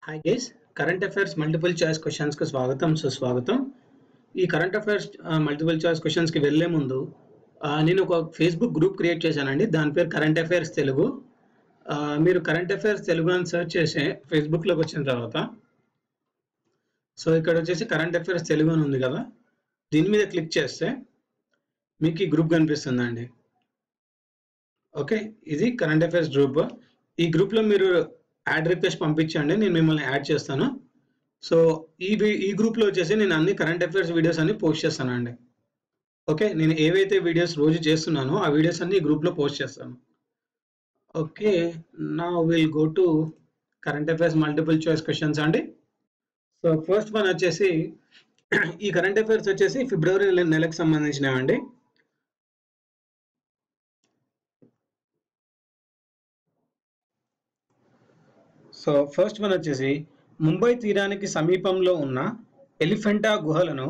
Hi guys, current affairs multiple choice క్వశ్చన్స్కి స్వాగతం సుస్వాగతం. ఈ కరెంట్ అఫైర్స్ మల్టిపుల్ చాయిస్ క్వశ్చన్స్కి వెళ్ళే ముందు నేను ఒక ఫేస్బుక్ గ్రూప్ క్రియేట్ చేశానండి. దాని పేరు కరెంట్ అఫైర్స్ తెలుగు. మీరు కరెంట్ అఫైర్స్ తెలుగు అని సెర్చ్ చేసి ఫేస్బుక్లోకి వచ్చిన తర్వాత ఇక్కడ వచ్చేసి కరెంట్ అఫైర్స్ తెలుగు అని ఉంది కదా, దీని మీద క్లిక్ చేస్తే మీకు ఈ గ్రూప్ కనిపిస్తుందండి. ఓకే, ఇది కరెంట్ అఫైర్స్ గ్రూప్. ఈ గ్రూప్లో మీరు యాడ్ రిక్వెస్ట్ పంపించండి, నేను మిమ్మల్ని యాడ్ చేస్తాను. సో ఈ గ్రూప్లో వచ్చేసి నేను అన్ని కరెంట్ అఫైర్స్ వీడియోస్ అన్ని పోస్ట్ చేస్తానండి. ఓకే, నేను ఏవైతే వీడియోస్ రోజు చేస్తున్నానో ఆ వీడియోస్ అన్ని ఈ గ్రూప్లో పోస్ట్ చేస్తాను. ఓకే, నా will go to current affairs multiple choice questions అండి. సో ఫస్ట్ వన్ వచ్చేసి ఈ కరెంట్ అఫైర్స్ వచ్చేసి ఫిబ్రవరి నెలకు సంబంధించినవండి. సో ఫస్ట్ వన్ వచ్చేసి ముంబై తీరానికి సమీపంలో ఉన్న ఎలిఫెంటా గుహలను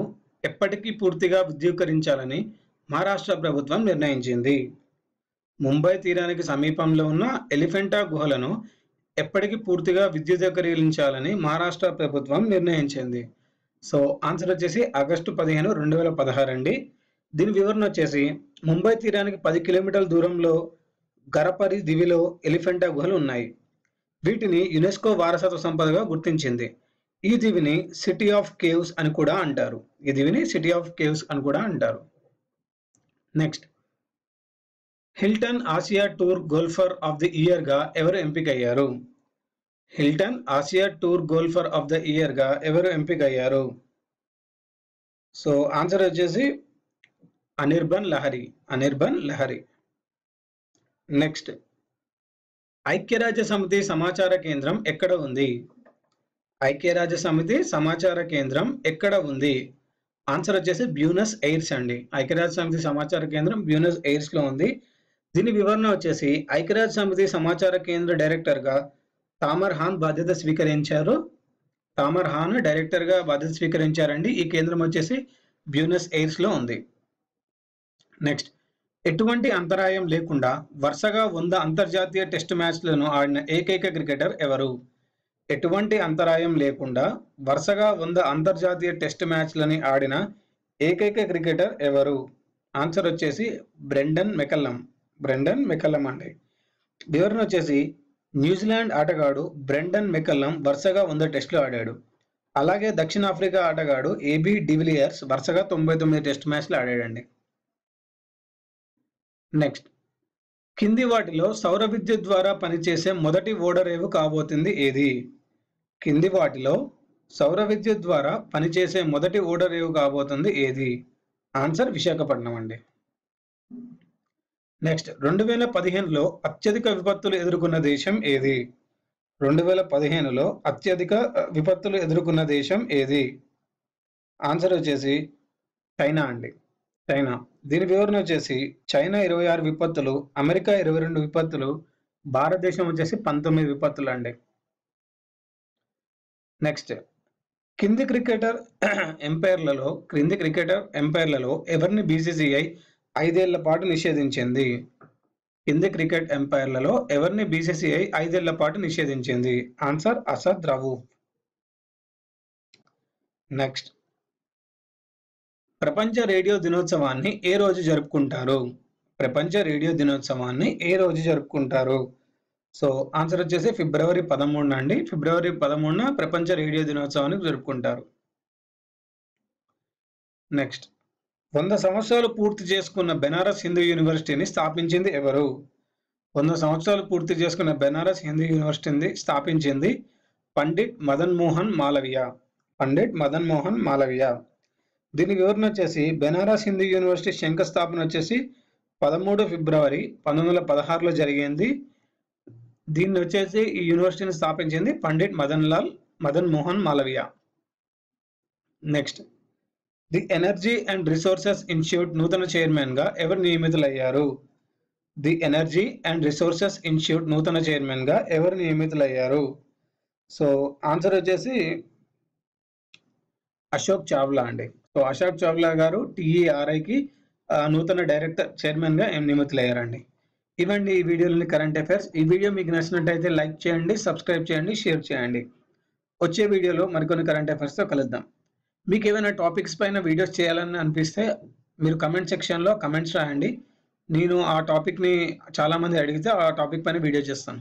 ఎప్పటికీ పూర్తిగా విద్యుదీకరించాలని మహారాష్ట్ర ప్రభుత్వం నిర్ణయించింది. ముంబై తీరానికి సమీపంలో ఉన్న ఎలిఫెంటా గుహలను ఎప్పటికీ పూర్తిగా విద్యుదీకరించాలని మహారాష్ట్ర ప్రభుత్వం నిర్ణయించింది. సో ఆన్సర్ వచ్చేసి ఆగస్టు 15, 2016 అండి. దీని వివరణ వచ్చేసి ముంబై తీరానికి 10 కిలోమీటర్ల దూరంలో గరపరి దివిలో ఎలిఫెంటా గుహలు ఉన్నాయి. వీటిని యునెస్కో వారసత్వ సంపదగా గుర్తించింది. ఈ దీవిని సిటీ ఆఫ్ కేవ్స్ అని కూడా అంటారు. Next, Hilton Asia tour golfer of the year గా ఎవరు ఎంపికయ్యారు? సో ఆన్సర్ వచ్చేసి అనిర్బన్ లహరి. నెక్స్ట్, ఐక్యరాజ్య సమితి సమాచార కేంద్రం ఎక్కడ ఉంది? ఆన్సర్ వచ్చేసి బ్యూనస్ ఎయిర్స్ అండి. ఐక్యరాజ్య సమితి సమాచార కేంద్రం బ్యూనస్ ఎయిర్స్ లో ఉంది. దీని వివరణ వచ్చేసి ఐక్యరాజ్య సమితి సమాచార కేంద్ర డైరెక్టర్ గా తామర్ హాన్ బాధ్యత స్వీకరించారండి. ఈ కేంద్రం వచ్చేసి బ్యూనస్ ఎయిర్స్ లో ఉంది. నెక్స్ట్, ఎటువంటి అంతరాయం లేకుండా వరుసగా 100 అంతర్జాతీయ టెస్ట్ మ్యాచ్లను ఆడిన ఏకైక క్రికెటర్ ఎవరు? ఆన్సర్ వచ్చేసి బ్రెండన్ మెకల్లం అండి. వివరణ వచ్చేసి న్యూజిలాండ్ ఆటగాడు బ్రెండన్ మెకల్లం వరుసగా 100 టెస్టులు ఆడాడు. అలాగే దక్షిణాఫ్రికా ఆటగాడు ఏబీ డివిలియర్స్ వరుసగా 99 టెస్ట్ మ్యాచ్లు ఆడాడండి. నెక్స్ట్, కింది వాటిలో సౌర విద్యుత్ ద్వారా పనిచేసే మొదటి ఓడరేవు కాబోతుంది ఏది? ఆన్సర్ విశాఖపట్నం అండి. నెక్స్ట్, 2015లో అత్యధిక విపత్తులు ఎదుర్కొన్న దేశం ఏది? ఆన్సర్ వచ్చేసి చైనా అండి. దీని వివరణ వచ్చేసి చైనా 26 విపత్తులు, అమెరికా 22 విపత్తులు, భారతదేశం వచ్చేసి 19 విపత్తులు అండి. నెక్స్ట్, క్రింది క్రికెటర్ ఎంపైర్లలో ఎవరిని బీసీసీఐ 5 ఏళ్ల పాటు నిషేధించింది? ఆన్సర్ అసద్ రవూఫ్. నెక్స్ట్, ప్రపంచ రేడియో దినోత్సవాన్ని ఏ రోజు జరుపుకుంటారు? సో ఆన్సర్ వచ్చేసి ఫిబ్రవరి 13 అండి. ఫిబ్రవరి 13న ప్రపంచ రేడియో దినోత్సవాన్ని జరుపుకుంటారు. నెక్స్ట్, 100 సంవత్సరాలు పూర్తి చేసుకున్న బెనారస్ హిందూ యూనివర్సిటీని స్థాపించింది ఎవరు? 100 సంవత్సరాలు పూర్తి చేసుకున్న బెనారస్ హిందూ యూనివర్సిటీని స్థాపించింది పండిట్ మదన్ మోహన్ మాలవియా. దీని వివరణ వచ్చేసి బెనారస్ హిందూ యూనివర్సిటీ శంకుస్థాపన వచ్చేసి 13 ఫిబ్రవరి 1916లో జరిగింది. దీన్ని వచ్చేసి ఈ యూనివర్సిటీని స్థాపించింది Pandit Madan Mohan Malaviya. Next, the energy and resources institute నూతన చైర్మన్ గా ఎవరు నియమితులయ్యారు? సో ఆన్సర్ వచ్చేసి అశోక్ చావ్లా అండి. సో అశోక్ చావ్లా గారు TERIకి నూతన చైర్మన్ గా నియమితులయ్యారండి. ఇవండి ఈ వీడియోలోని కరెంట్ అఫైర్స్. ఈ వీడియో మీకు నచ్చినట్టయితే లైక్ చేయండి, సబ్స్క్రైబ్ చేయండి, షేర్ చేయండి. వచ్చే వీడియోలో మరికొన్ని కరెంట్ అఫైర్స్తో కలుద్దాం. మీకు ఏమైనా టాపిక్స్ పైన వీడియోస్ చేయాలని అనిపిస్తే మీరు కమెంట్ సెక్షన్లో కమెంట్స్ రాయండి. నేను ఆ టాపిక్ని చాలామంది అడిగితే ఆ టాపిక్ పైన వీడియో చేస్తాను.